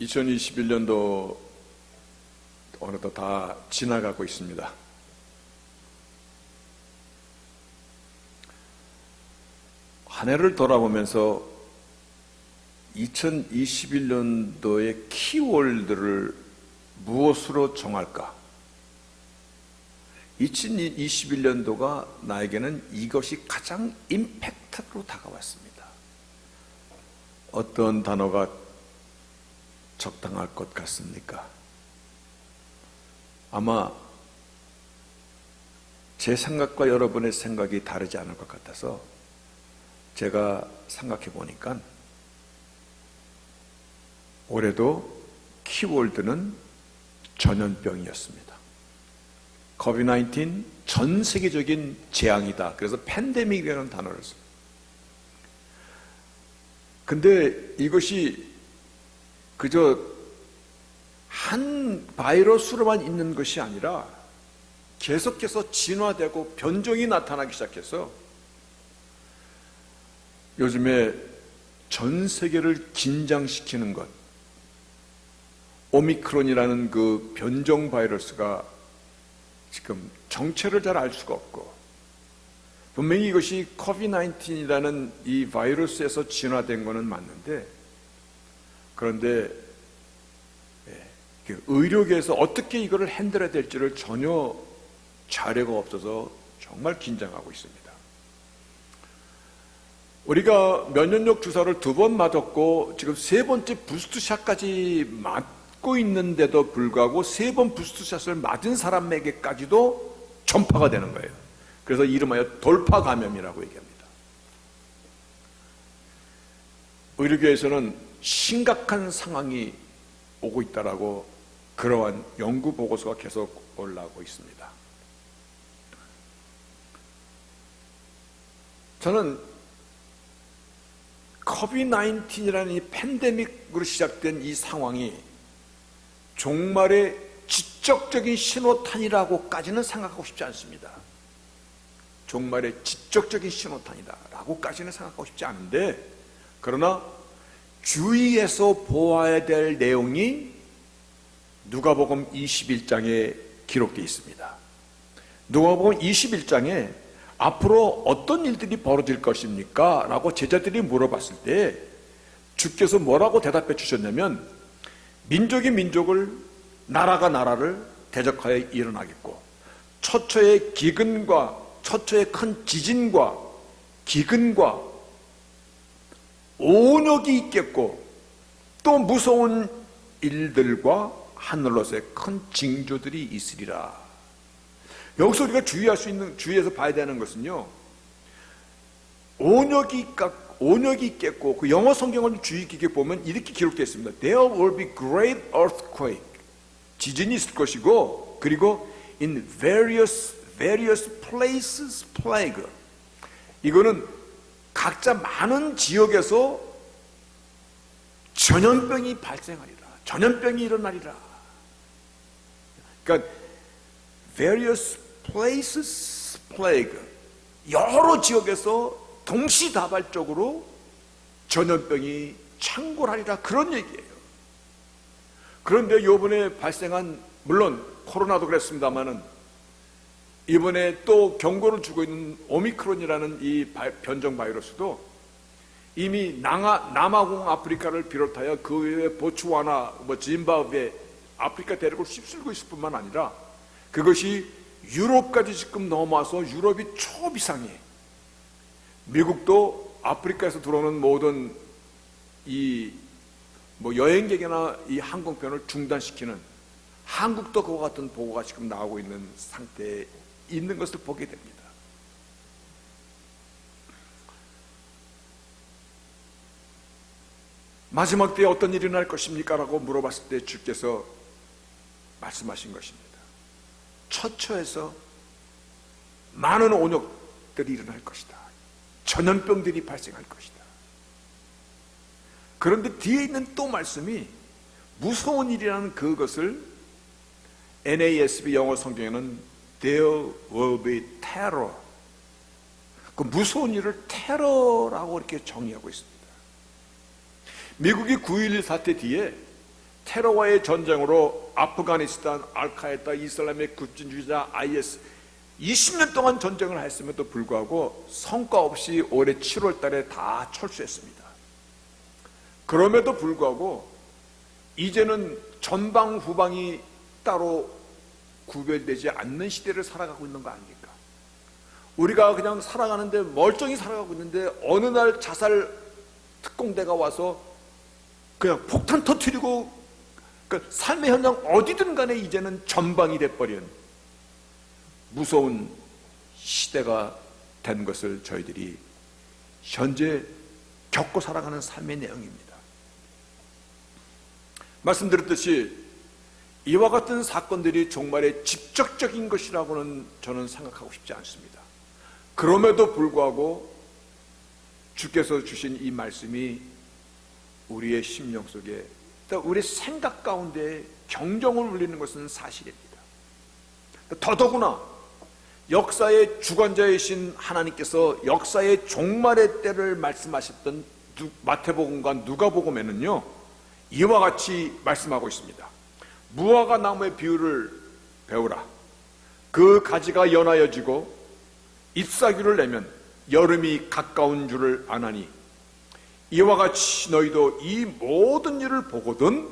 2021년도 어느덧 다 지나가고 있습니다. 한 해를 돌아보면서 2021년도의 키워드를 무엇으로 정할까? 2021년도가 나에게는 이것이 가장 임팩트로 다가왔습니다. 어떤 단어가 적당할 것 같습니까? 아마 제 생각과 여러분의 생각이 다르지 않을 것 같아서 제가 생각해 보니까 올해도 키워드는 전염병이었습니다. COVID-19 전 세계적인 재앙이다. 그래서 팬데믹이라는 단어를 썼습니다. 근데 이것이 그저 한 바이러스로만 있는 것이 아니라 계속해서 진화되고 변종이 나타나기 시작해서 요즘에 전 세계를 긴장시키는 것, 오미크론이라는 그 변종 바이러스가 지금 정체를 잘 알 수가 없고, 분명히 이것이 COVID-19이라는 이 바이러스에서 진화된 것은 맞는데, 그런데 의료계에서 어떻게 이거를 핸들해야 될지를 전혀 자료가 없어서 정말 긴장하고 있습니다. 우리가 면역력 주사를 2번 맞았고 지금 3번째 부스트샷까지 맞고 있는데도 불구하고 3번 부스트샷을 맞은 사람에게까지도 전파가 되는 거예요. 그래서 이름하여 돌파 감염이라고 얘기합니다. 의료계에서는 심각한 상황이 오고 있다라고 그러한 연구 보고서가 계속 올라오고 있습니다. 저는 COVID-19이라는 이 팬데믹으로 시작된 이 상황이 종말의 지적적인 신호탄이라고까지는 생각하고 싶지 않습니다. 종말의 지적적인 신호탄이다라고까지는 생각하고 싶지 않은데, 그러나 주의해서 보아야 될 내용이 누가복음 21장에 기록되어 있습니다. 누가복음 21장에 앞으로 어떤 일들이 벌어질 것입니까? 라고 제자들이 물어봤을 때 주께서 뭐라고 대답해 주셨냐면, 민족이 민족을, 나라가 나라를 대적하여 일어나겠고, 처처의 기근과 처처의 큰 지진과 기근과 온역이 있겠고, 또 무서운 일들과 하늘로서의 큰 징조들이 있으리라. 여기서 우리가 주의해서 봐야 되는 것은요, 온역이 있겠고, 그 영어 성경을 주의 깊게 보면 이렇게 기록되어 있습니다. There will be great earthquake. 지진이 있을 것이고, 그리고 in various places plague. 이거는 각자 많은 지역에서 전염병이 발생하리라. 전염병이 일어나리라. 그러니까 various places plague. 여러 지역에서 동시다발적으로 전염병이 창궐하리라, 그런 얘기예요. 그런데 이번에 발생한, 물론 코로나도 그랬습니다마는 이번에 또 경고를 주고 있는 오미크론이라는 이 변종 바이러스도 이미 남아공 아프리카를 비롯하여 그 외에 보츠와나, 짐바브웨, 아프리카 대륙을 휩쓸고 있을 뿐만 아니라 그것이 유럽까지 지금 넘어와서 유럽이 초비상해. 미국도 아프리카에서 들어오는 모든 여행객이나 이 항공편을 중단시키는, 한국도 그와 같은 보고가 지금 나오고 있는 상태에 있는 것을 보게 됩니다. 마지막 때에 어떤 일이 날 것입니까? 라고 물어봤을 때 주께서 말씀하신 것입니다. 처처에서 많은 온역들이 일어날 것이다. 전염병들이 발생할 것이다. 그런데 뒤에 있는 또 말씀이 무서운 일이라는 그것을 NASB 영어 성경에는 There will be terror. 그 무서운 일을 테러라고 이렇게 정의하고 있습니다. 미국이 9.11 사태 뒤에 테러와의 전쟁으로 아프가니스탄, 알카에다, 이슬람의 급진주의자 IS 20년 동안 전쟁을 했음에도 불구하고 성과 없이 올해 7월 달에 다 철수했습니다. 그럼에도 불구하고 이제는 전방 후방이 따로 구별되지 않는 시대를 살아가고 있는 거 아닙니까? 우리가 그냥 살아가는데 멀쩡히 살아가고 있는데 어느 날 자살 특공대가 와서 그냥 폭탄 터뜨리고 그 삶의 현장 어디든 간에 이제는 전방이 돼버린 무서운 시대가 된 것을 저희들이 현재 겪고 살아가는 삶의 내용입니다. 말씀드렸듯이 이와 같은 사건들이 정말의 직접적인 것이라고는 저는 생각하고 싶지 않습니다. 그럼에도 불구하고 주께서 주신 이 말씀이 우리의 심령 속에, 우리의 생각 가운데 경종을 울리는 것은 사실입니다. 더더구나 역사의 주관자이신 하나님께서 역사의 종말의 때를 말씀하셨던 마태복음과 누가복음에는요, 이와 같이 말씀하고 있습니다. 무화과 나무의 비유를 배우라. 그 가지가 연하여지고 잎사귀를 내면 여름이 가까운 줄을 아나니 이와 같이 너희도 이 모든 일을 보거든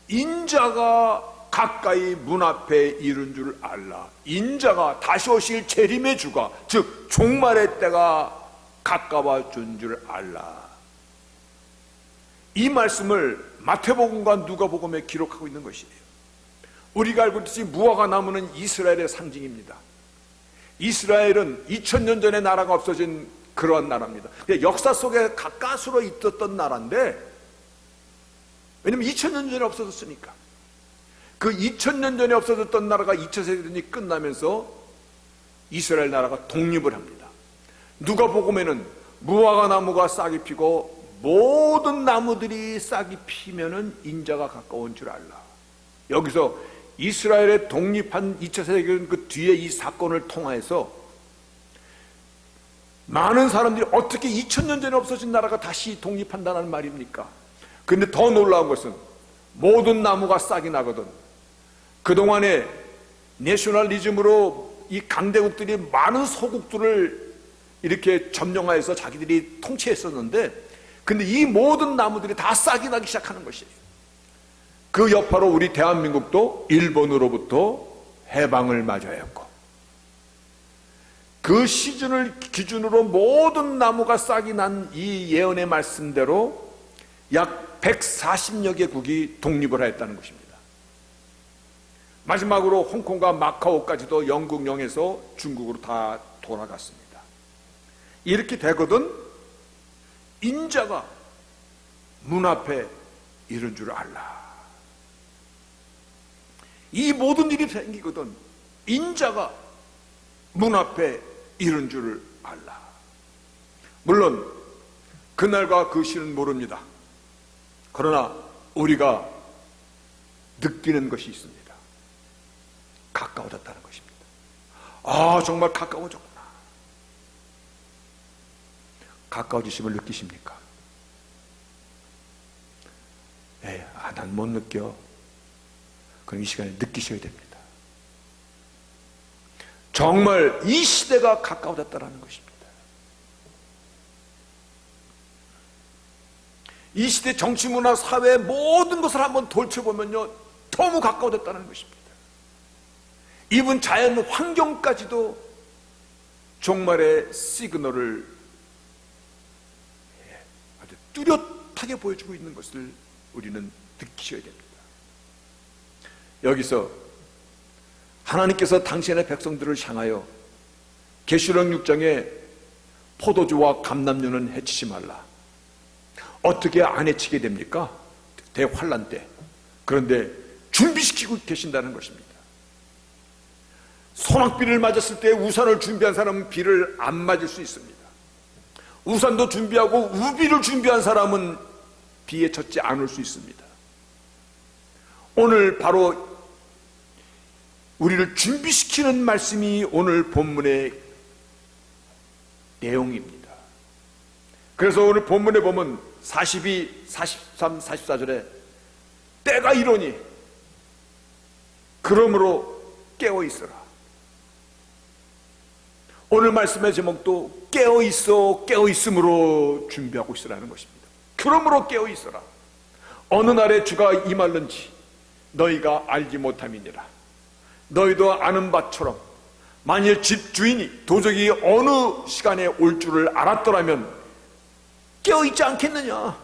인자가 가까이 문 앞에 이른 줄 알라. 인자가 다시 오실 재림의 주가, 즉 종말의 때가 가까워 준 줄 알라. 이 말씀을 마태복음과 누가복음에 기록하고 있는 것이에요. 우리가 알고 있듯이 무화과 나무는 이스라엘의 상징입니다. 이스라엘은 2000년 전에 나라가 없어진 그러한 나라입니다. 역사 속에 가까스로 있었던 나라인데, 왜냐면 2000년 전에 없어졌으니까. 그 2000년 전에 없어졌던 나라가 2차 세계대전이 끝나면서 이스라엘 나라가 독립을 합니다. 누가복음에는 무화과 나무가 싹이 피고 모든 나무들이 싹이 피면은 인자가 가까운 줄 알라. 여기서 이스라엘의 독립한 2차 세계대전 그 뒤에 이 사건을 통해서 많은 사람들이 어떻게 2000년 전에 없어진 나라가 다시 독립한다는 말입니까? 근데 더 놀라운 것은 모든 나무가 싹이 나거든. 그동안에 내셔널리즘으로 이 강대국들이 많은 소국들을 이렇게 점령하여서 자기들이 통치했었는데, 근데 이 모든 나무들이 다 싹이 나기 시작하는 것이에요. 그 여파로 우리 대한민국도 일본으로부터 해방을 맞이하였고, 그 시즌을 기준으로 모든 나무가 싹이 난 이 예언의 말씀대로 약 140여 개국이 독립을 하였다는 것입니다. 마지막으로 홍콩과 마카오까지도 영국령에서 중국으로 다 돌아갔습니다. 이렇게 되거든 인자가 문 앞에 이른 줄 알라. 이 모든 일이 생기거든 인자가 문 앞에 이른 줄을 알라. 물론 그날과 그 시는 모릅니다. 그러나 우리가 느끼는 것이 있습니다. 가까워졌다는 것입니다. 아, 정말 가까워졌구나. 가까워지심을 느끼십니까? 난 못 느껴. 그럼 이 시간에 느끼셔야 됩니다. 정말 이 시대가 가까워졌다는 것입니다. 이 시대 정치, 문화, 사회 모든 것을 한번 돌춰보면요, 너무 가까워졌다는 것입니다. 이분 자연 환경까지도 종말의 시그널을 아주 뚜렷하게 보여주고 있는 것을 우리는 느끼셔야 됩니다. 여기서 하나님께서 당신의 백성들을 향하여 계시록 6장에 포도주와 감람류는 해치지 말라. 어떻게 안 해치게 됩니까? 대환란 때. 그런데 준비시키고 계신다는 것입니다. 소낙비를 맞았을 때 우산을 준비한 사람은 비를 안 맞을 수 있습니다. 우산도 준비하고 우비를 준비한 사람은 비에 젖지 않을 수 있습니다. 오늘 바로 우리를 준비시키는 말씀이 오늘 본문의 내용입니다. 그래서 오늘 본문에 보면 42, 43, 44절에 때가 이러니 그러므로 깨어 있어라. 오늘 말씀의 제목도 깨어 있어, 깨어 있음으로 준비하고 있으라는 것입니다. 그러므로 깨어 있어라. 어느 날에 주가 임할는지 너희가 알지 못함이니라. 너희도 아는 바처럼 만일 집주인이 도저히 어느 시간에 올 줄을 알았더라면 깨어있지 않겠느냐?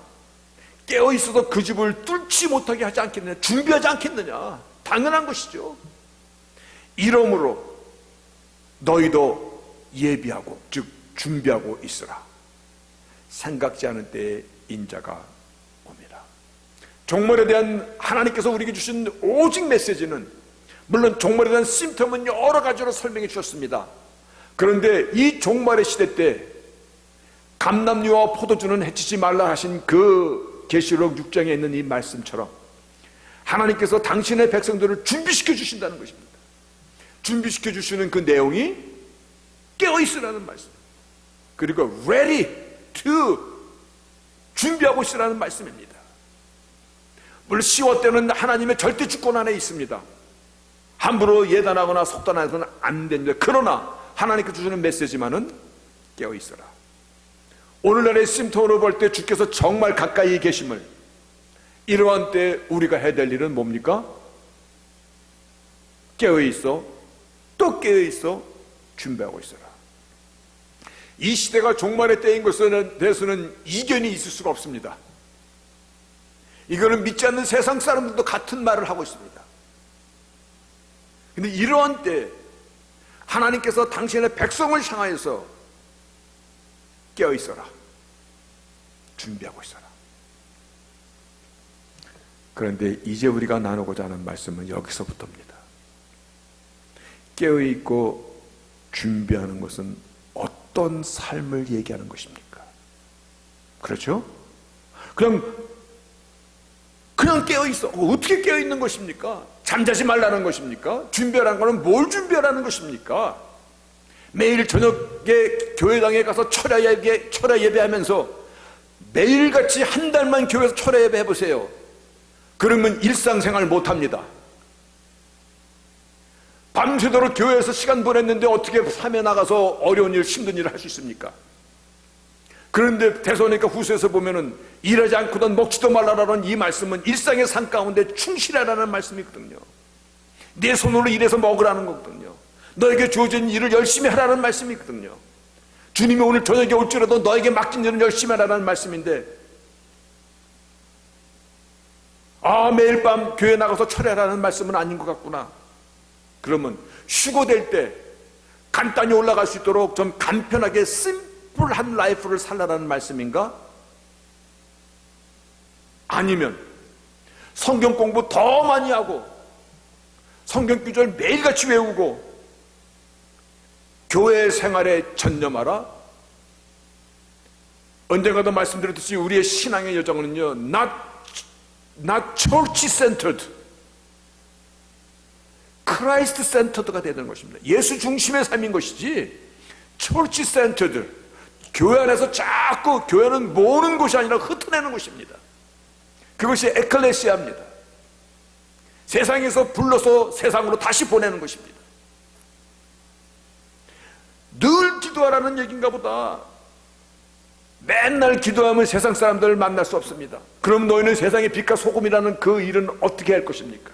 깨어있어도 그 집을 뚫지 못하게 하지 않겠느냐? 준비하지 않겠느냐? 당연한 것이죠. 이러므로 너희도 예비하고, 즉 준비하고 있으라. 생각지 않은 때에 인자가 옵니다. 종말에 대한 하나님께서 우리에게 주신 오직 메시지는, 물론 종말에 대한 심텀은 여러 가지로 설명해 주셨습니다. 그런데 이 종말의 시대 때 감람류와 포도주는 해치지 말라 하신 그 계시록 6장에 있는 이 말씀처럼 하나님께서 당신의 백성들을 준비시켜 주신다는 것입니다. 준비시켜 주시는 그 내용이 깨어 있으라는 말씀, 그리고 ready to, 준비하고 있으라는 말씀입니다. 물론 시호 때는 하나님의 절대 주권 안에 있습니다. 함부로 예단하거나 속단해서는 안 됩니다. 그러나 하나님께서 주시는 메시지만은 깨어 있어라. 오늘날의 심통으로 볼 때 주께서 정말 가까이 계심을, 이러한 때 우리가 해야 될 일은 뭡니까? 깨어 있어, 또 깨어 있어, 준비하고 있어라. 이 시대가 종말의 때인 것에 대해서는 이견이 있을 수가 없습니다. 이거는 믿지 않는 세상 사람들도 같은 말을 하고 있습니다. 근데 이러한 때 하나님께서 당신의 백성을 향하여서 깨어 있어라, 준비하고 있어라. 그런데 이제 우리가 나누고자 하는 말씀은 여기서부터입니다. 깨어 있고 준비하는 것은 어떤 삶을 얘기하는 것입니까? 그렇죠? 그냥 깨어 있어. 어떻게 깨어 있는 것입니까? 잠자지 말라는 것입니까? 준비하라는 것은 뭘 준비하라는 것입니까? 매일 저녁에 교회당에 가서 철야 예배하면서 매일같이 한 달만 교회에서 철야 예배 해보세요. 그러면 일상생활 못합니다. 밤새도록 교회에서 시간 보냈는데 어떻게 삶에 나가서 어려운 일, 힘든 일을 할 수 있습니까? 그런데 데살로니가 후서에서 보면은 일하지 않고는 먹지도 말라라는 이 말씀은 일상의 삶 가운데 충실하라는 말씀이거든요. 내 손으로 일해서 먹으라는 거거든요. 너에게 주어진 일을 열심히 하라는 말씀이거든요. 주님이 오늘 저녁에 올지라도 너에게 맡긴 일은 열심히 하라는 말씀인데, 매일 밤 교회 나가서 철회하라는 말씀은 아닌 것 같구나. 그러면 휴고될 때 간단히 올라갈 수 있도록 좀 간편하게 심플한 라이프를 살라라는 말씀인가? 아니면 성경 공부 더 많이 하고 성경 구절 매일같이 외우고 교회 생활에 전념하라? 언젠가도 말씀드렸듯이 우리의 신앙의 여정은요, not church centered, 크라이스트 센터드가 되는 것입니다. 예수 중심의 삶인 것이지 church centered, 교회 안에서 자꾸 교회는 모으는 곳이 아니라 흩어내는 것입니다. 그것이 에클레시아입니다. 세상에서 불러서 세상으로 다시 보내는 것입니다. 늘 기도하라는 얘기인가 보다. 맨날 기도하면 세상 사람들을 만날 수 없습니다. 그럼 너희는 세상의 빛과 소금이라는 그 일은 어떻게 할 것입니까?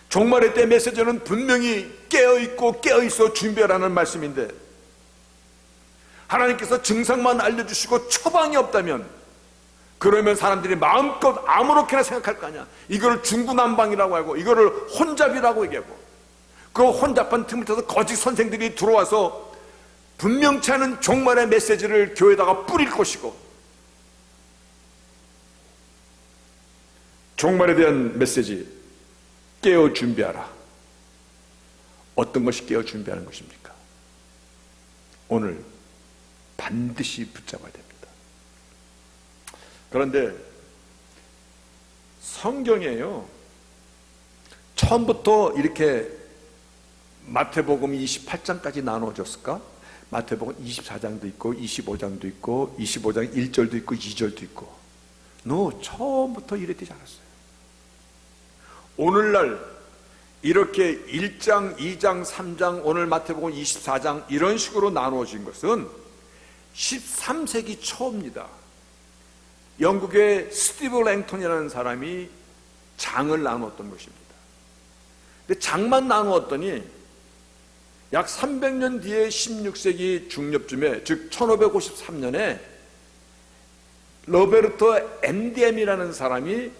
종말의 때 메시지는 분명히 깨어있고 깨어있어 준비하라는 말씀인데, 하나님께서 증상만 알려주시고 처방이 없다면 그러면 사람들이 마음껏 아무렇게나 생각할 거 아니야. 이거를 중구난방이라고 하고 이거를 혼잡이라고 얘기하고, 그 혼잡한 틈을 타서 거짓 선생들이 들어와서 분명치 않은 종말의 메시지를 교회에다가 뿌릴 것이고, 종말에 대한 메시지 깨어 준비하라. 어떤 것이 깨어 준비하는 것입니까? 오늘 반드시 붙잡아야 됩니다. 그런데 성경에요, 처음부터 이렇게 마태복음 28장까지 나눠졌을까? 마태복음 24장도 있고 25장도 있고 25장 1절도 있고 2절도 있고, 처음부터 이랬지 않았어요. 오늘날 이렇게 1장, 2장, 3장, 오늘 마태복음 24장 이런 식으로 나누어진 것은 13세기 초입니다. 영국의 스티브 랭턴이라는 사람이 장을 나누었던 것입니다. 근데 장만 나누었더니 약 300년 뒤에 16세기 중엽쯤에, 즉 1553년에 로베르토 엔디엠이라는 사람이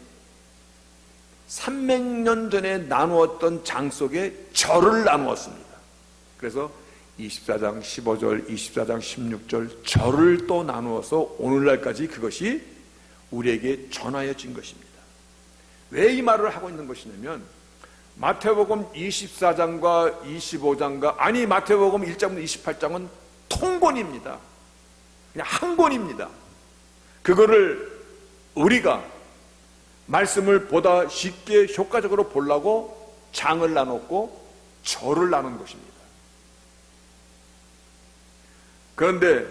300년 전에 나누었던 장 속에 절을 나누었습니다. 그래서 24장 15절, 24장 16절 절을 또 나누어서 오늘날까지 그것이 우리에게 전하여진 것입니다. 왜 이 말을 하고 있는 것이냐면 마태복음 24장과 25장과 마태복음 1장부터 28장은 통권입니다. 그냥 한 권입니다. 그거를 우리가 말씀을 보다 쉽게 효과적으로 보려고 장을 나눴고 절을 나눈 것입니다. 그런데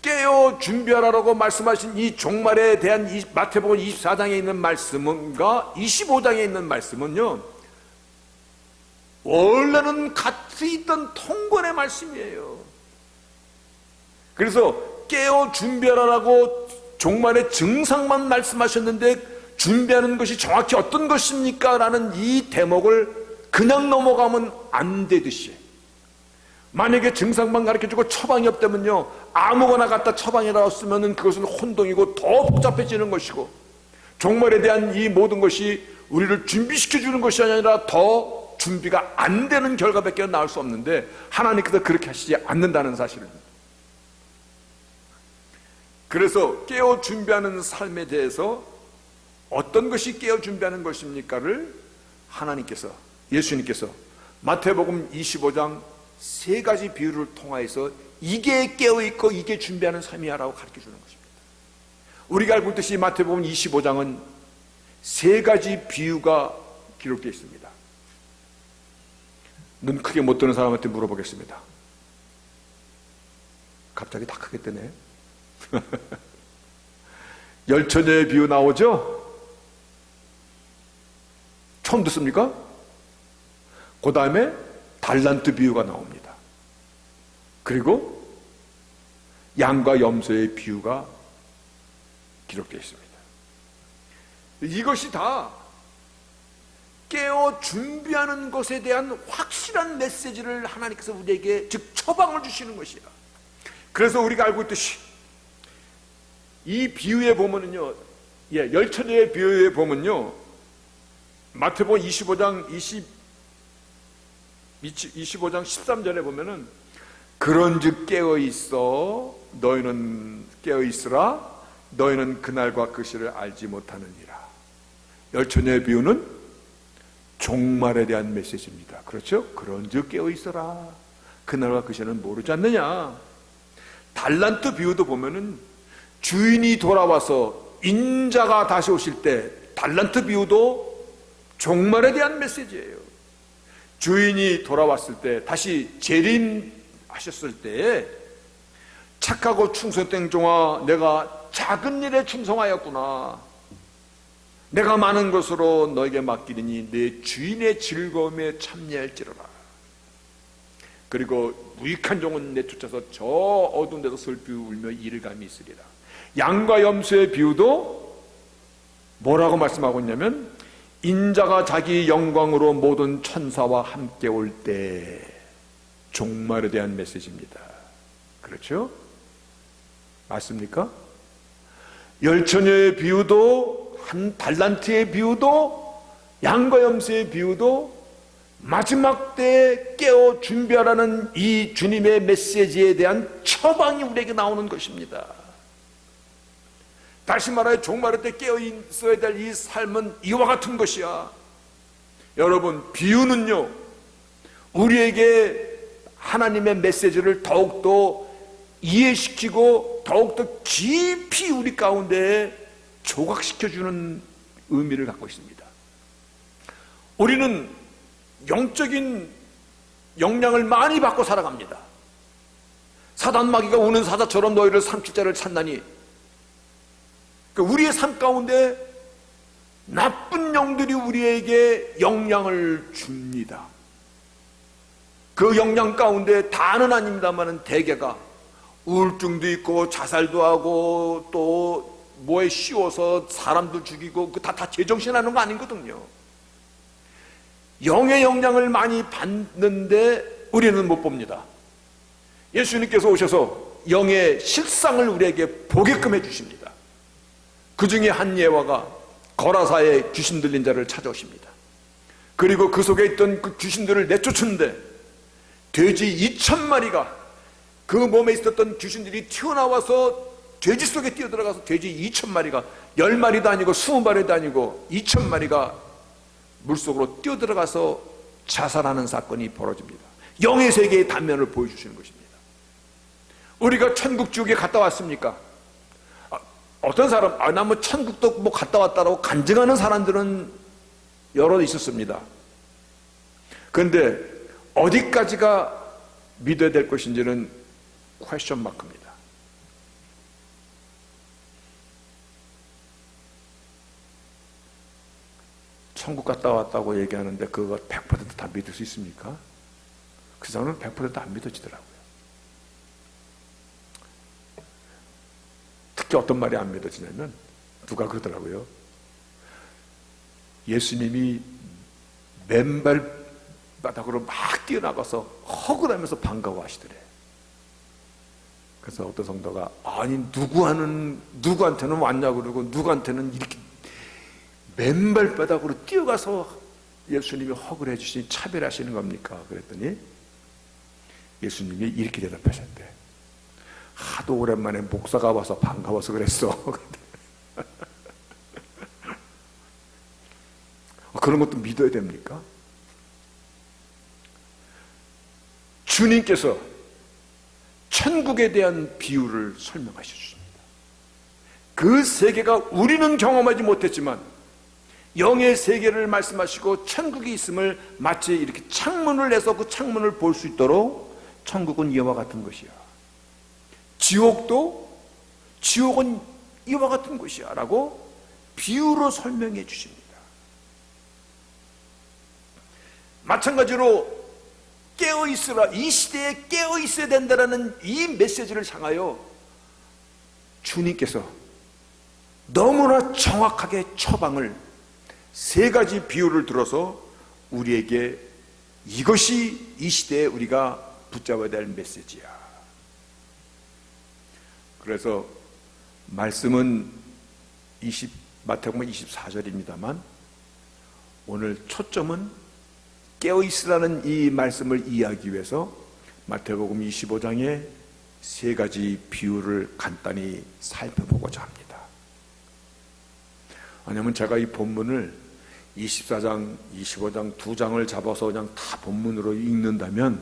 깨어 준비하라고 말씀하신 이 종말에 대한 이 마태복음 24장에 있는 말씀과 25장에 있는 말씀은요, 원래는 같이 있던 통권의 말씀이에요. 그래서 깨어 준비하라고 종말의 증상만 말씀하셨는데 준비하는 것이 정확히 어떤 것입니까? 라는 이 대목을 그냥 넘어가면 안 되듯이, 만약에 증상만 가르쳐주고 처방이 없다면요, 아무거나 갖다 처방이라고 쓰면 그것은 혼동이고 더 복잡해지는 것이고, 종말에 대한 이 모든 것이 우리를 준비시켜주는 것이 아니라 더 준비가 안 되는 결과밖에 나올 수 없는데, 하나님께서 그렇게 하시지 않는다는 사실입니다. 그래서 깨어 준비하는 삶에 대해서 어떤 것이 깨어 준비하는 것입니까를 하나님께서, 예수님께서 마태복음 25장 세 가지 비유를 통하여서 이게 깨어있고 이게 준비하는 삶이야 라고 가르쳐주는 것입니다. 우리가 알고 있듯이 마태복음 25장은 세 가지 비유가 기록되어 있습니다. 눈 크게 못 뜨는 사람한테 물어보겠습니다. 갑자기 다 크게 뜨네. 열처녀의 비유 나오죠? 처음 듣습니까? 그 다음에 달란트 비유가 나옵니다. 그리고 양과 염소의 비유가 기록되어 있습니다. 이것이 다 깨어 준비하는 것에 대한 확실한 메시지를 하나님께서 우리에게, 즉 처방을 주시는 것이야. 그래서 우리가 알고 있듯이 이 비유에 보면은요, 열처녀의 비유에 보면요, 마태복음 25장 13절에 보면은 그런즉 깨어있어 너희는 깨어있으라 너희는 그날과 그 시를 알지 못하느니라. 열처녀의 비유는 종말에 대한 메시지입니다. 그렇죠? 그런즉 깨어있어라 그날과 그 시는 모르지 않느냐. 달란트 비유도 보면은 주인이 돌아와서 인자가 다시 오실 때, 달란트 비유도 종말에 대한 메시지예요. 주인이 돌아왔을 때, 다시 재림하셨을 때, 착하고 충성된 종아, 내가 작은 일에 충성하였구나. 내가 많은 것으로 너에게 맡기리니 내 주인의 즐거움에 참여할지로라. 그리고 무익한 종은 내쫓아서 저 어두운 데서 슬피 울며 이를 감이 있으리라. 양과 염소의 비유도 뭐라고 말씀하고 있냐면, 인자가 자기 영광으로 모든 천사와 함께 올 때, 종말에 대한 메시지입니다. 그렇죠? 맞습니까? 열처녀의 비유도, 한 달란트의 비유도, 양과 염소의 비유도 마지막 때에 깨어 준비하라는 이 주님의 메시지에 대한 처방이 우리에게 나오는 것입니다. 다시 말하여 종말의 때 깨어 있어야 될 이 삶은 이와 같은 것이야. 여러분, 비유는요, 우리에게 하나님의 메시지를 더욱더 이해시키고 더욱더 깊이 우리 가운데에 조각시켜주는 의미를 갖고 있습니다. 우리는 영적인 영향을 많이 받고 살아갑니다. 사단 마귀가 우는 사자처럼 너희를 삼킬자를 찾나니, 그러니까 우리의 삶 가운데 나쁜 영들이 우리에게 영향을 줍니다. 그 영향 가운데 다는 아닙니다만 대개가 우울증도 있고 자살도 하고 또 뭐에 씌워서 사람도 죽이고 다 제정신하는 거 아니거든요. 영의 영향을 많이 받는데 우리는 못 봅니다. 예수님께서 오셔서 영의 실상을 우리에게 보게끔 해주십니다. 그 중에 한 예화가 거라사에 귀신 들린 자를 찾아오십니다. 그리고 그 속에 있던 그 귀신들을 내쫓는데 돼지 2,000마리가 그 몸에 있었던 귀신들이 튀어나와서 돼지 속에 뛰어들어가서 돼지 2,000마리가 10마리도 아니고 20마리도 아니고 2,000마리가 물속으로 뛰어들어가서 자살하는 사건이 벌어집니다. 영의 세계의 단면을 보여주시는 것입니다. 우리가 천국 지옥에 갔다 왔습니까? 어떤 사람, 나 뭐 천국도 뭐 갔다 왔다라고 간증하는 사람들은 여러 있었습니다. 그런데 어디까지가 믿어야 될 것인지는 퀘스천 마크입니다. 천국 갔다 왔다고 얘기하는데 그거 100%다 믿을 수 있습니까? 그 사람은 100%안 믿어지더라고요. 특히 어떤 말이 안 믿어지냐면 누가 그러더라고요. 예수님이 맨발바닥으로 막 뛰어나가서 허그하면서 반가워하시더래. 그래서 어떤 성도가 아니 누구한테는 왔냐고 그러고 누구한테는 이렇게 맨발바닥으로 뛰어가서 예수님이 허그를 해주시니 차별하시는 겁니까? 그랬더니 예수님이 이렇게 대답하셨대. 하도 오랜만에 목사가 와서 반가워서 그랬어. 그런 것도 믿어야 됩니까? 주님께서 천국에 대한 비유를 설명하셔 주십니다. 그 세계가 우리는 경험하지 못했지만 영의 세계를 말씀하시고 천국이 있음을 마치 이렇게 창문을 내서 그 창문을 볼 수 있도록 천국은 이와 같은 것이야. 지옥은 이와 같은 것이야 라고 비유로 설명해 주십니다. 마찬가지로 깨어있으라, 이 시대에 깨어있어야 된다는 이 메시지를 향하여 주님께서 너무나 정확하게 처방을 세 가지 비유를 들어서 우리에게 이것이 이 시대에 우리가 붙잡아야 될 메시지야. 그래서 말씀은 마태복음 24절입니다만 오늘 초점은 깨어있으라는 이 말씀을 이해하기 위해서 마태복음 25장의 세 가지 비유를 간단히 살펴보고자 합니다. 왜냐하면 제가 이 본문을 24장, 25장 두 장을 잡아서 그냥 다 본문으로 읽는다면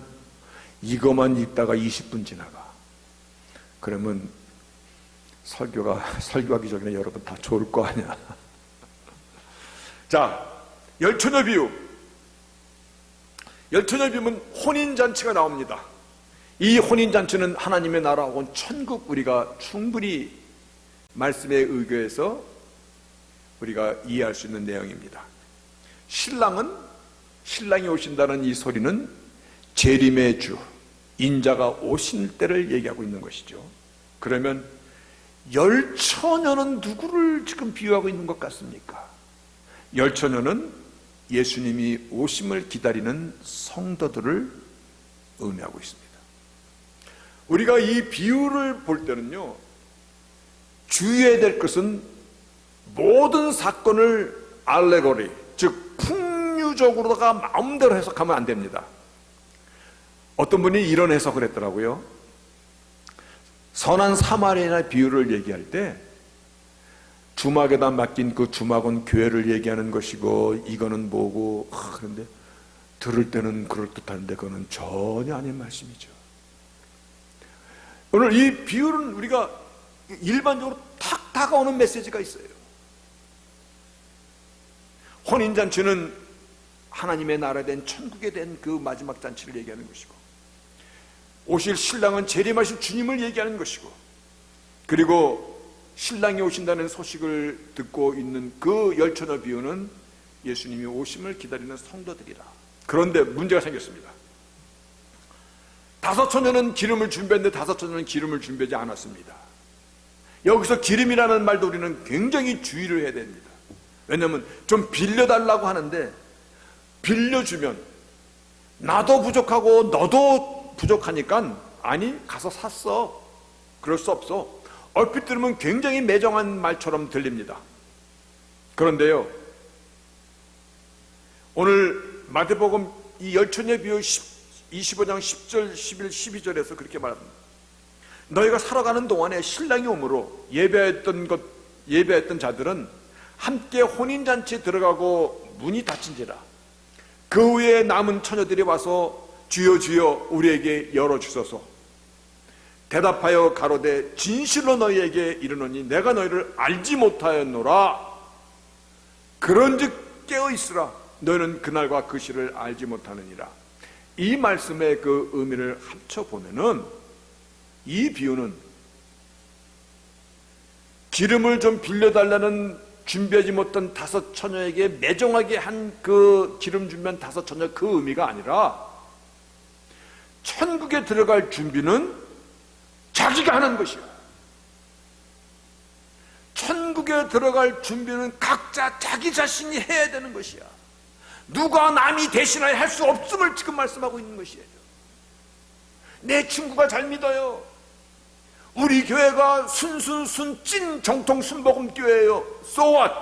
이것만 읽다가 20분 지나가. 그러면 설교하기 전에 여러분 다 좋을 거 아니야. 자, 열처녀 비유. 열처녀 비유는 혼인잔치가 나옵니다. 이 혼인잔치는 하나님의 나라하고는 천국 우리가 충분히 말씀에 의거해서 우리가 이해할 수 있는 내용입니다. 신랑이 오신다는 이 소리는 재림의 주, 인자가 오실 때를 얘기하고 있는 것이죠. 그러면 열처녀는 누구를 지금 비유하고 있는 것 같습니까? 열처녀는 예수님이 오심을 기다리는 성도들을 의미하고 있습니다. 우리가 이 비유를 볼 때는요, 주의해야 될 것은 모든 사건을 알레고리, 즉 풍류적으로다가 마음대로 해석하면 안 됩니다. 어떤 분이 이런 해석을 했더라고요. 선한 사마리아인의 비유를 얘기할 때 주막에다 맡긴 그 주막은 교회를 얘기하는 것이고 이거는 뭐고, 그런데 들을 때는 그럴듯한데 그거는 전혀 아닌 말씀이죠. 오늘 이 비유는 우리가 일반적으로 탁 다가오는 메시지가 있어요. 혼인잔치는 하나님의 나라에 된 천국에 된 그 마지막 잔치를 얘기하는 것이고, 오실 신랑은 재림하실 주님을 얘기하는 것이고, 그리고 신랑이 오신다는 소식을 듣고 있는 그 열처녀 비유는 예수님이 오심을 기다리는 성도들이라. 그런데 문제가 생겼습니다. 다섯 처녀는 기름을 준비했는데 다섯 처녀는 기름을 준비하지 않았습니다. 여기서 기름이라는 말도 우리는 굉장히 주의를 해야 됩니다. 왜냐하면 좀 빌려달라고 하는데 빌려주면 나도 부족하고 너도 부족하니까 아니 가서 샀어. 그럴 수 없어. 얼핏 들으면 굉장히 매정한 말처럼 들립니다. 그런데요, 오늘 마태복음 이 열처녀 비유 25장 10절, 11, 12절에서 그렇게 말합니다. 너희가 살아가는 동안에 신랑이 오므로 예배했던 자들은 함께 혼인잔치에 들어가고 문이 닫힌지라. 그 후에 남은 처녀들이 와서 주여 주여 우리에게 열어주소서. 대답하여 가로되 진실로 너희에게 이르노니 내가 너희를 알지 못하였노라. 그런즉 깨어있으라. 너희는 그날과 그 시를 알지 못하느니라. 이 말씀의 그 의미를 합쳐보면은 이 비유는 기름을 좀 빌려달라는 준비하지 못한 다섯 처녀에게 매정하게 한 그 기름 준비한 다섯 처녀 그 의미가 아니라 천국에 들어갈 준비는 자기가 하는 것이야. 천국에 들어갈 준비는 각자 자기 자신이 해야 되는 것이야. 누가 남이 대신하여 할 수 없음을 지금 말씀하고 있는 것이에요. 내 친구가 잘 믿어요. 우리 교회가 순순순 찐 정통 순복음 교회예요. So what?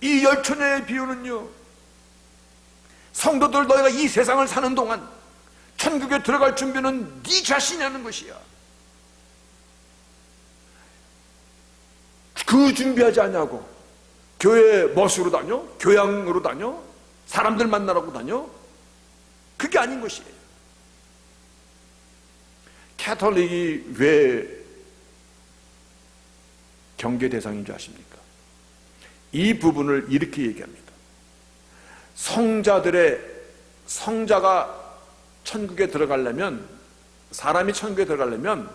이 열처녀의 비유는요, 성도들 너희가 이 세상을 사는 동안 천국에 들어갈 준비는 네 자신이 하는 것이야. 그 준비하지 않냐고 교회 멋으로 다녀? 교양으로 다녀? 사람들 만나라고 다녀? 그게 아닌 것이에요. 캐톨릭이 왜 경계 대상인 줄 아십니까? 이 부분을 이렇게 얘기합니다. 성자가 천국에 들어가려면, 사람이 천국에 들어가려면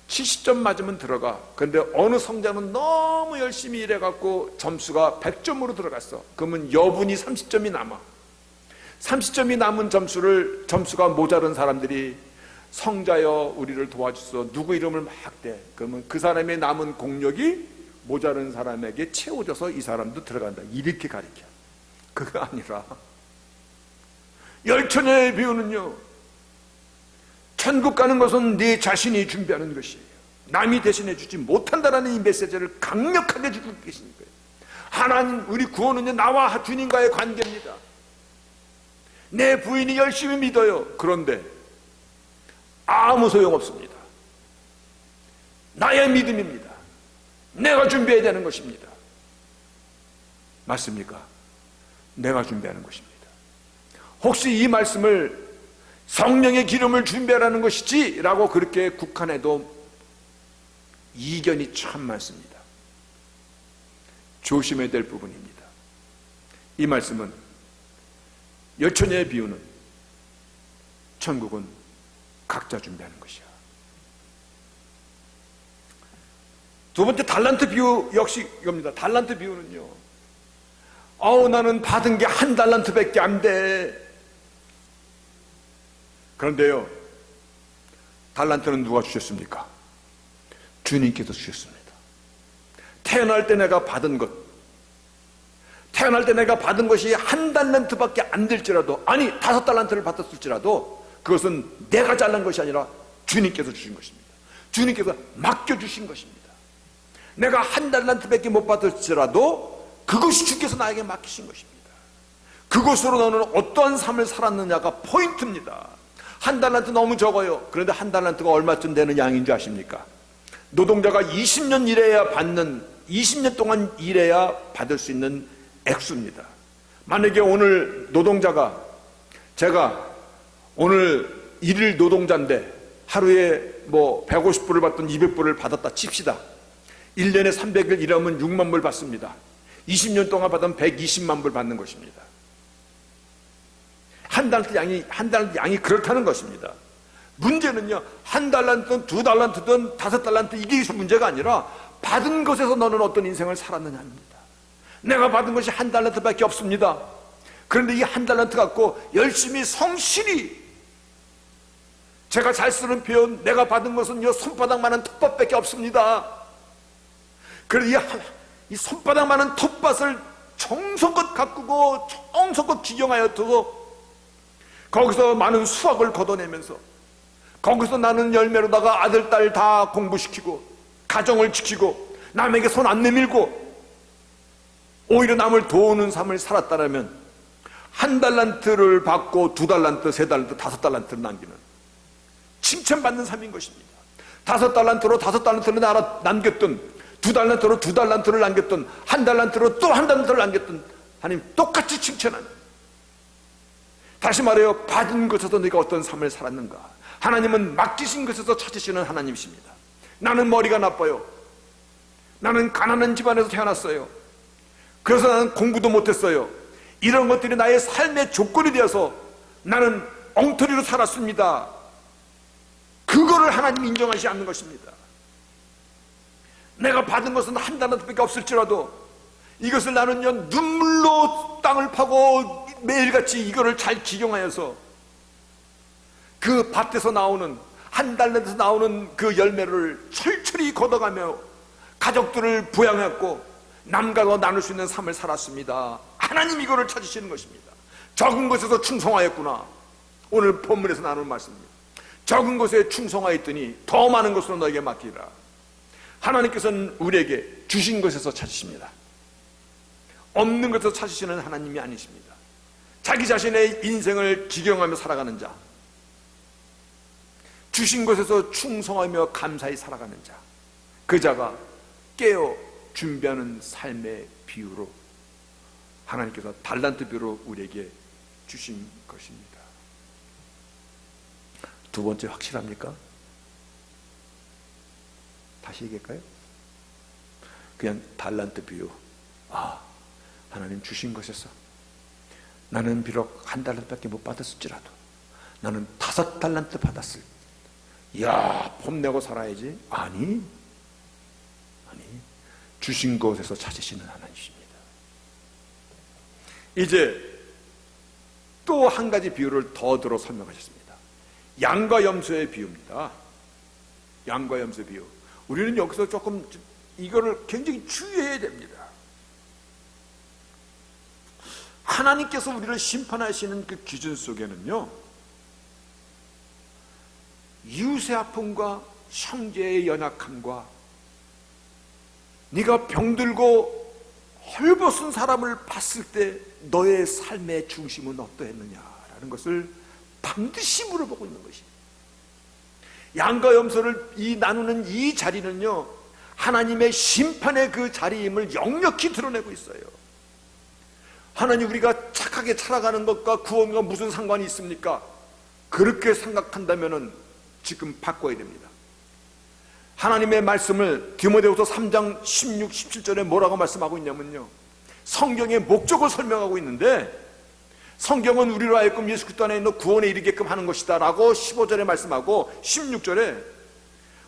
70점 맞으면 들어가. 그런데 어느 성자는 너무 열심히 일해갖고 점수가 100점으로 들어갔어. 그러면 여분이 30점이 남아. 30점이 남은 점수가 모자른 사람들이 성자여 우리를 도와주소 누구 이름을 막 대. 그러면 그 사람의 남은 공력이 모자른 사람에게 채워져서 이 사람도 들어간다. 이렇게 가르쳐. 그거 아니라 열처녀의 비유는요, 천국 가는 것은 네 자신이 준비하는 것이에요. 남이 대신해 주지 못한다라는 이 메시지를 강력하게 주고 계시는 거예요. 하나님, 우리 구원은요 나와 주님과의 관계입니다. 내 부인이 열심히 믿어요. 그런데 아무 소용없습니다. 나의 믿음입니다. 내가 준비해야 되는 것입니다. 맞습니까? 내가 준비하는 것입니다. 혹시 이 말씀을 성령의 기름을 준비하라는 것이지 라고 그렇게 국한해도 이견이 참 많습니다. 조심해야 될 부분입니다. 이 말씀은 열처녀의 비유는 천국은 각자 준비하는 것이야. 두 번째 달란트 비유 역시 이겁니다. 달란트 비유는요, 나는 받은 게 한 달란트밖에 안 돼. 그런데요, 달란트는 누가 주셨습니까? 주님께서 주셨습니다. 태어날 때 내가 받은 것이 한 달란트밖에 안 될지라도, 아니 5달란트를 받았을지라도 그것은 내가 잘난 것이 아니라 주님께서 주신 것입니다. 주님께서 맡겨주신 것입니다. 내가 한 달란트밖에 못 받았을지라도 그것이 주께서 나에게 맡기신 것입니다. 그것으로 너는 어떠한 삶을 살았느냐가 포인트입니다. 한 달란트 너무 적어요. 그런데 한 달란트가 얼마쯤 되는 양인 줄 아십니까? 노동자가 20년 동안 일해야 받을 수 있는 액수입니다. 만약에 오늘 노동자가, 제가 오늘 일일 노동자인데 하루에 150불을 받든 200불을 받았다 칩시다. 1년에 300일 일하면 6만 불 받습니다. 20년 동안 받으면 120만 불 받는 것입니다. 한 달란트 양이 그렇다는 것입니다. 문제는요, 한 달란트든 두 달란트든 다섯 달란트 이게 문제가 아니라 받은 것에서 너는 어떤 인생을 살았느냐입니다. 내가 받은 것이 한 달란트밖에 없습니다. 그런데 이 한 달란트 갖고 열심히 성실히, 제가 잘 쓰는 표현, 내가 받은 것은요 손바닥만한 텃밭밖에 없습니다. 그런데 이 손바닥만한 텃밭을 정성껏 가꾸고 정성껏 기경하여 두고 거기서 많은 수확을 걷어내면서 거기서 나는 열매로다가 아들 딸 다 공부시키고 가정을 지키고 남에게 손 안 내밀고 오히려 남을 도우는 삶을 살았다면 한 달란트를 받고 두 달란트, 세 달란트, 다섯 달란트를 남기는 칭찬받는 삶인 것입니다. 다섯 달란트로 다섯 달란트를 남겼던, 두 달란트로 두 달란트를 남겼던, 한 달란트로 또 한 달란트를 남겼던 하나님 똑같이 칭찬하는, 다시 말해요, 받은 것에서 네가 어떤 삶을 살았는가. 하나님은 맡기신 것에서 찾으시는 하나님이십니다. 나는 머리가 나빠요. 나는 가난한 집안에서 태어났어요. 그래서 나는 공부도 못했어요. 이런 것들이 나의 삶의 조건이 되어서 나는 엉터리로 살았습니다. 그거를 하나님 인정하지 않는 것입니다. 내가 받은 것은 한 달란트밖에 없을지라도 이것을 나는요 눈물로 땅을 파고 매일같이 이거를 잘 기경하여서 그 밭에서 나오는, 한 달란트에서 나오는 그 열매를 철철히 걷어가며 가족들을 부양했고 남과 나눌 수 있는 삶을 살았습니다. 하나님 이거를 찾으시는 것입니다. 적은 것에서 충성하였구나. 오늘 본문에서 나누는 말씀입니다. 적은 것에 충성하였더니 더 많은 것으로 너에게 맡기라. 하나님께서는 우리에게 주신 것에서 찾으십니다. 없는 것에서 찾으시는 하나님이 아니십니다. 자기 자신의 인생을 기경하며 살아가는 자, 주신 것에서 충성하며 감사히 살아가는 자, 그 자가 깨어 준비하는 삶의 비유로 하나님께서 달란트 비유로 우리에게 주신 것입니다. 두 번째 확실합니까? 다시 얘기할까요? 그냥 달란트 비유. 하나님 주신 것에서 나는 비록 한 달란트밖에 못 받았을지라도 나는 5달란트 받았을. 이야, 폼내고 살아야지. 아니, 주신 것에서 찾으시는 하나님이십니다. 이제 또 한 가지 비유를 더 들어 설명하셨습니다. 양과 염소의 비유입니다. 양과 염소의 비유. 우리는 여기서 조금 이거를 굉장히 주의해야 됩니다. 하나님께서 우리를 심판하시는 그 기준 속에는요, 이웃의 아픔과 형제의 연약함과 네가 병들고 헐벗은 사람을 봤을 때 너의 삶의 중심은 어떠했느냐라는 것을 반드시 물어보고 있는 것입니다. 양과 염소를 나누는 이 자리는요, 하나님의 심판의 그 자리임을 역력히 드러내고 있어요. 하나님, 우리가 착하게 살아가는 것과 구원과 무슨 상관이 있습니까? 그렇게 생각한다면 지금 바꿔야 됩니다. 하나님의 말씀을 디모데후서 3장 16, 17절에 뭐라고 말씀하고 있냐면요, 성경의 목적을 설명하고 있는데, 성경은 우리로 하여금 예수 그리스도 안에 있는 구원에 이르게끔 하는 것이다 라고 15절에 말씀하고, 16절에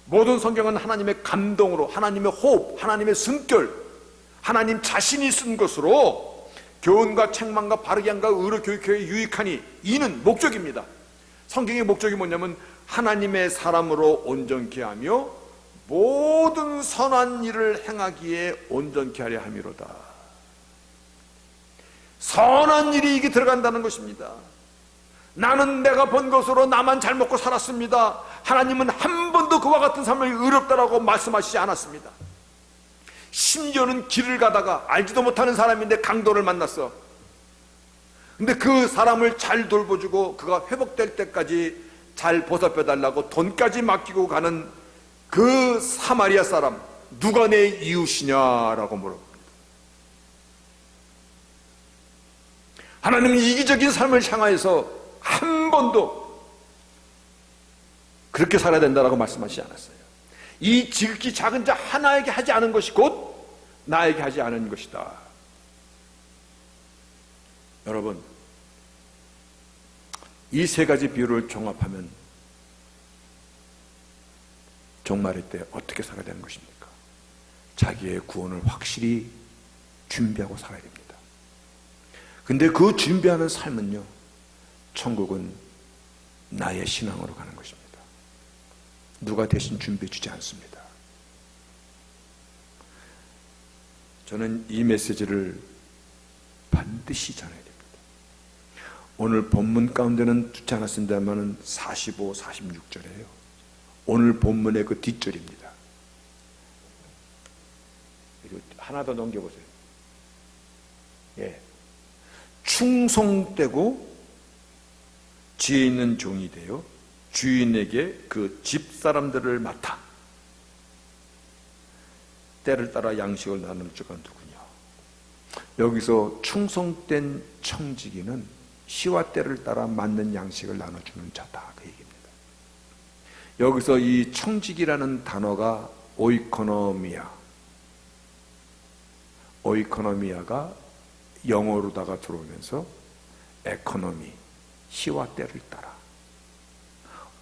모든 성경은 하나님의 감동으로, 하나님의 호흡, 하나님의 숨결, 하나님 자신이 쓴 것으로 교훈과 책망과 바르게 함과 의로 교육하여 유익하니, 이는 목적입니다. 성경의 목적이 뭐냐면 하나님의 사람으로 온전케 하며 모든 선한 일을 행하기에 온전케 하려 함이로다. 선한 일이 이게 들어간다는 것입니다. 나는 내가 번 것으로 나만 잘 먹고 살았습니다. 하나님은 한 번도 그와 같은 삶을 의롭다라고 말씀하시지 않았습니다. 심지어는 길을 가다가 알지도 못하는 사람인데 강도를 만났어. 근데 그 사람을 잘 돌봐주고 그가 회복될 때까지 잘 보살펴달라고 돈까지 맡기고 가는 그 사마리아 사람, 누가 내 이웃이냐라고 물어봅니다. 하나님은 이기적인 삶을 향하여서 한 번도 그렇게 살아야 된다라고 말씀하시지 않았어요. 이 지극히 작은 자 하나에게 하지 않은 것이 곧 나에게 하지 않은 것이다. 여러분, 이 세 가지 비유를 종합하면 종말의 때 어떻게 살아야 되는 것입니까? 자기의 구원을 확실히 준비하고 살아야 됩니다. 근데 그 준비하는 삶은요, 천국은 나의 신앙으로 가는 것입니다. 누가 대신 준비해 주지 않습니다. 저는 이 메시지를 반드시 전해야 됩니다. 오늘 본문 가운데는 두지 않았습니다만 45, 46절이에요. 오늘 본문의 그 뒷절입니다. 하나 더 넘겨보세요. 예. 충성되고 지혜 있는 종이 되어 주인에게 그 집사람들을 맡아 때를 따라 양식을 나눌 자가 누구냐. 여기서 충성된 청지기는 시와 때를 따라 맞는 양식을 나눠주는 자다, 그 얘기입니다. 여기서 이 청지기라는 단어가 오이코노미아가 영어로다가 들어오면서 에코노미, 시와 때를 따라,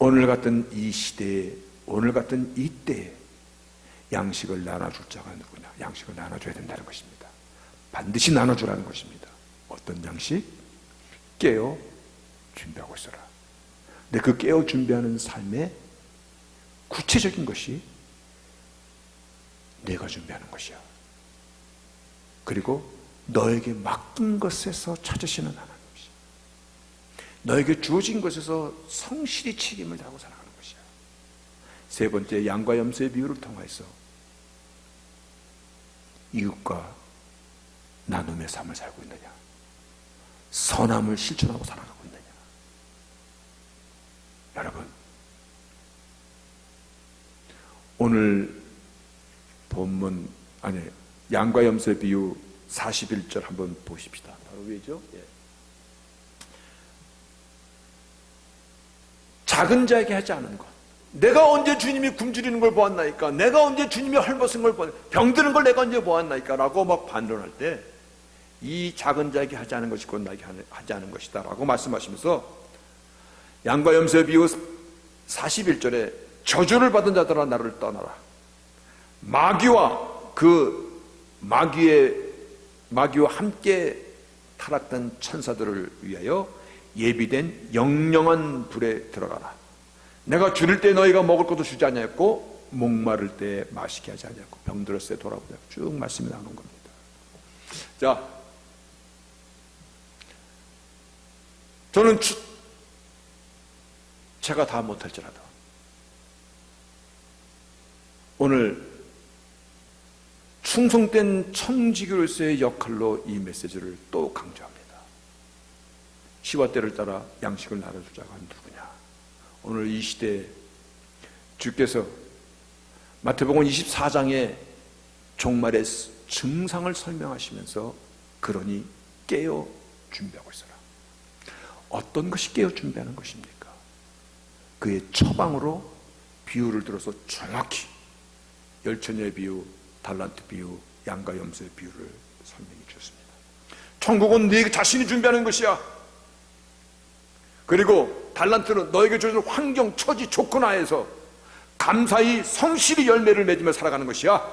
오늘 같은 이 시대에, 오늘 같은 이 때에 양식을 나눠줄 자가 누구냐. 양식을 나눠줘야 된다는 것입니다. 반드시 나눠주라는 것입니다. 어떤 양식? 깨어 준비하고 있어라. 근데 그 깨어 준비하는 삶의 구체적인 것이 내가 준비하는 것이야. 그리고 너에게 맡긴 것에서 찾으시는 하나님이시야. 너에게 주어진 것에서 성실히 책임을 다하고 살아가는 것이야. 세 번째, 양과 염소의 비유를 통해서 이웃과 나눔의 삶을 살고 있느냐, 선함을 실천하고 살아가고 있느냐. 여러분, 오늘 본문, 양과 염소의 비유 41절 한번 보십시다. 바로 위죠? 예. 작은 자에게 하지 않은 것. 내가 언제 주님이 굶주리는 걸 보았나이까? 내가 언제 주님이 헐벗은 걸 보았나이까? 병드는 걸 내가 언제 보았나이까? 라고 막 반론할 때, 이 작은 자에게 하지 않은 것이 곧 나에게 하지 않은 것이다 라고 말씀하시면서 양과 염소의 비유 41절에 저주를 받은 자들아 나를 떠나라. 마귀와 마귀와 함께 타락한 천사들을 위하여 예비된 영영한 불에 들어가라. 내가 줄일 때 너희가 먹을 것도 주지 아니하였고 목마를 때 마시게 하지 아니하였고 병들었을 때 돌아보자. 쭉 말씀이 나오는 겁니다. 자, 저는 제가 다 못할지라도 오늘 충성된 청지기로서의 역할로 이 메시지를 또 강조합니다. 시와 때를 따라 양식을 나눠줄 자가 누구냐. 오늘 이 시대에 주께서 마태복음 24장에 종말의 증상을 설명하시면서 그러니 깨어 준비하고 있어라. 어떤 것이 깨어 준비하는 것입니까? 그의 처방으로 비유를 들어서 정확히 열처녀의 비유, 달란트 비유, 양과 염소의 비유를 설명해 주셨습니다. 천국은 네 자신이 준비하는 것이야. 그리고 달란트는 너에게 주어진 환경, 처지, 조건 하에서 감사히 성실히 열매를 맺으며 살아가는 것이야.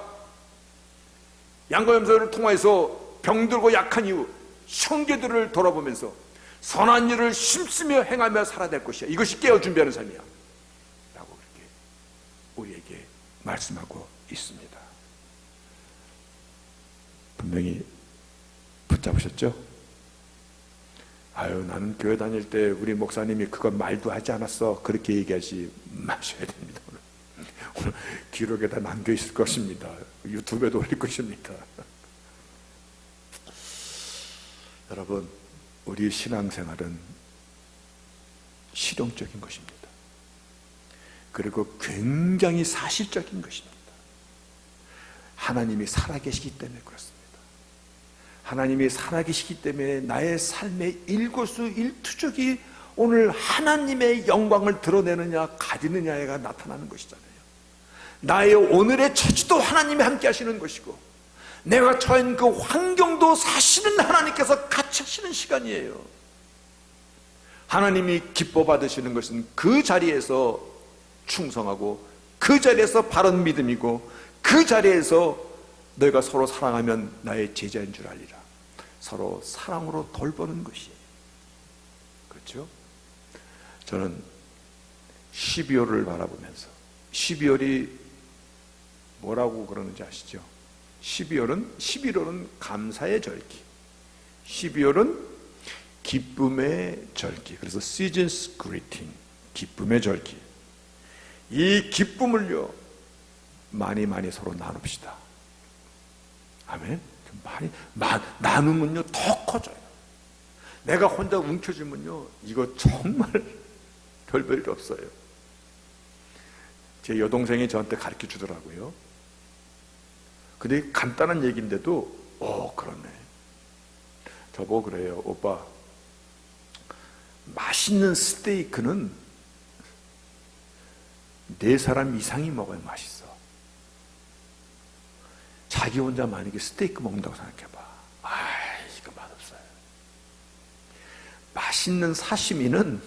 양과 염소를 통해서 병들고 약한 이후 형제들을 돌아보면서 선한 일을 힘쓰며 행하며 살아야 될 것이야. 이것이 깨어 준비하는 삶이야 라고 그렇게 우리에게 말씀하고 있습니다. 분명히 붙잡으셨죠? 아유, 나는 교회 다닐 때 우리 목사님이 그건 말도 하지 않았어, 그렇게 얘기하지 마셔야 됩니다. 오늘 기록에다 남겨 있을 것입니다. 유튜브에도 올릴 것입니다. 여러분, 우리 신앙생활은 실용적인 것입니다. 그리고 굉장히 사실적인 것입니다. 하나님이 살아계시기 때문에 그렇습니다. 하나님이 살아계시기 때문에 나의 삶의 일거수일투족이 오늘 하나님의 영광을 드러내느냐 가리느냐가 나타나는 것이잖아요. 나의 오늘의 처지도 하나님이 함께 하시는 것이고 내가 처한 그 환경도 사실은 하나님께서 같이 하시는 시간이에요. 하나님이 기뻐 받으시는 것은 그 자리에서 충성하고 그 자리에서 바른 믿음이고, 그 자리에서 너희가 서로 사랑하면 나의 제자인 줄 알리라. 서로 사랑으로 돌보는 것이. 그렇죠? 저는 12월을 바라보면서, 12월이 뭐라고 그러는지 아시죠? 11월은 감사의 절기, 12월은 기쁨의 절기. 그래서 Seasons Greeting, 기쁨의 절기. 이 기쁨을요, 많이 서로 나눕시다. 아멘. 나누면요 더 커져요. 내가 혼자 움켜쥐면요, 이거 정말 별 볼 일 없어요. 제 여동생이 저한테 가르쳐 주더라고요. 근데 간단한 얘기인데도 그러네. 저보고 그래요. 오빠, 맛있는 스테이크는 4사람 이상이 먹어야 맛있어. 자기 혼자 만약에 스테이크 먹는다고 생각해봐. 이거 맛없어요. 맛있는 사시미는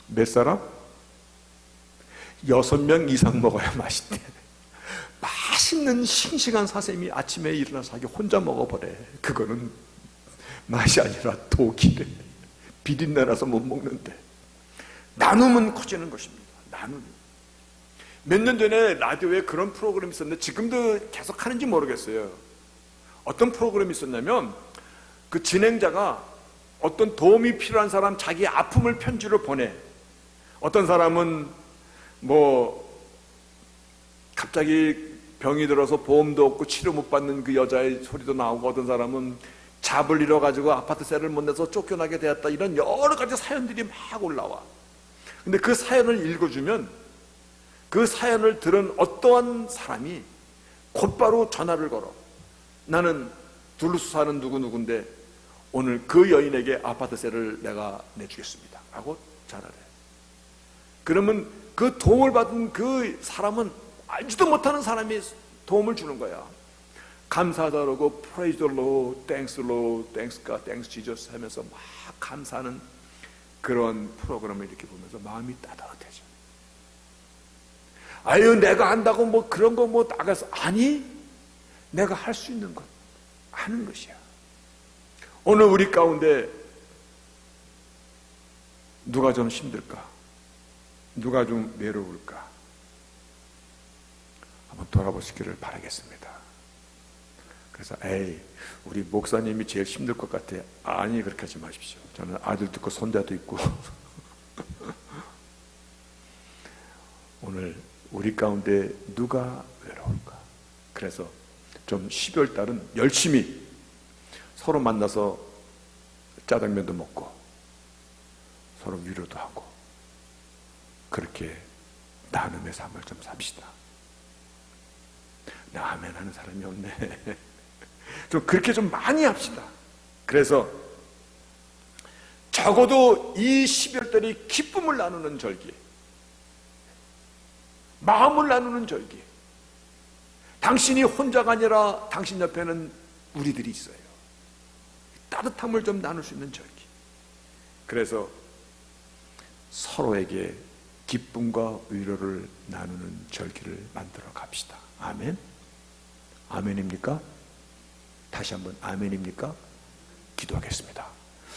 몇 사람? 6명 이상 먹어야 맛있대. 맛있는 싱싱한 사시미 아침에 일어나서 자기 혼자 먹어버려. 그거는 맛이 아니라 독이래. 비린내 나서 못 먹는데. 나누면 커지는 것입니다. 나누면. 몇 년 전에 라디오에 그런 프로그램이 있었는데 지금도 계속 하는지 모르겠어요. 어떤 프로그램이 있었냐면, 그 진행자가 어떤 도움이 필요한 사람 자기 아픔을 편지로 보내. 어떤 사람은 갑자기 병이 들어서 보험도 없고 치료 못 받는 그 여자의 소리도 나오고, 어떤 사람은 잡을 잃어가지고 아파트세를 못 내서 쫓겨나게 되었다, 이런 여러 가지 사연들이 막 올라와. 근데 그 사연을 읽어주면 그 사연을 들은 어떠한 사람이 곧바로 전화를 걸어. 나는 둘루스 사는 누구누구인데 오늘 그 여인에게 아파트세를 내가 내주겠습니다 하고 전화를 해. 그러면 그 도움을 받은 그 사람은 알지도 못하는 사람이 도움을 주는 거야. 감사하다 그러고 Praise the Lord, Thanks Lord, Thanks God, Thanks Jesus 하면서 막 감사하는 그런 프로그램을 이렇게 보면서 마음이 따뜻해져. 아유, 내가 한다고 그런 거 나가서, 아니, 내가 할 수 있는 것 하는 것이야. 오늘 우리 가운데 누가 좀 힘들까? 누가 좀 외로울까? 한번 돌아보시기를 바라겠습니다. 그래서 우리 목사님이 제일 힘들 것 같아. 아니, 그렇게 하지 마십시오. 저는 아들도 있고 손자도 있고 오늘 우리 가운데 누가 외로울까? 그래서 좀 12월 달은 열심히 서로 만나서 짜장면도 먹고 서로 위로도 하고 그렇게 나눔의 삶을 좀 삽시다. 아멘 하는 사람이 없네. 좀 그렇게 좀 많이 합시다. 그래서 적어도 이 12월 달이 기쁨을 나누는 절기, 마음을 나누는 절기. 당신이 혼자가 아니라 당신 옆에는 우리들이 있어요. 따뜻함을 좀 나눌 수 있는 절기. 그래서 서로에게 기쁨과 위로를 나누는 절기를 만들어 갑시다. 아멘? 아멘입니까? 다시 한번 아멘입니까? 기도하겠습니다.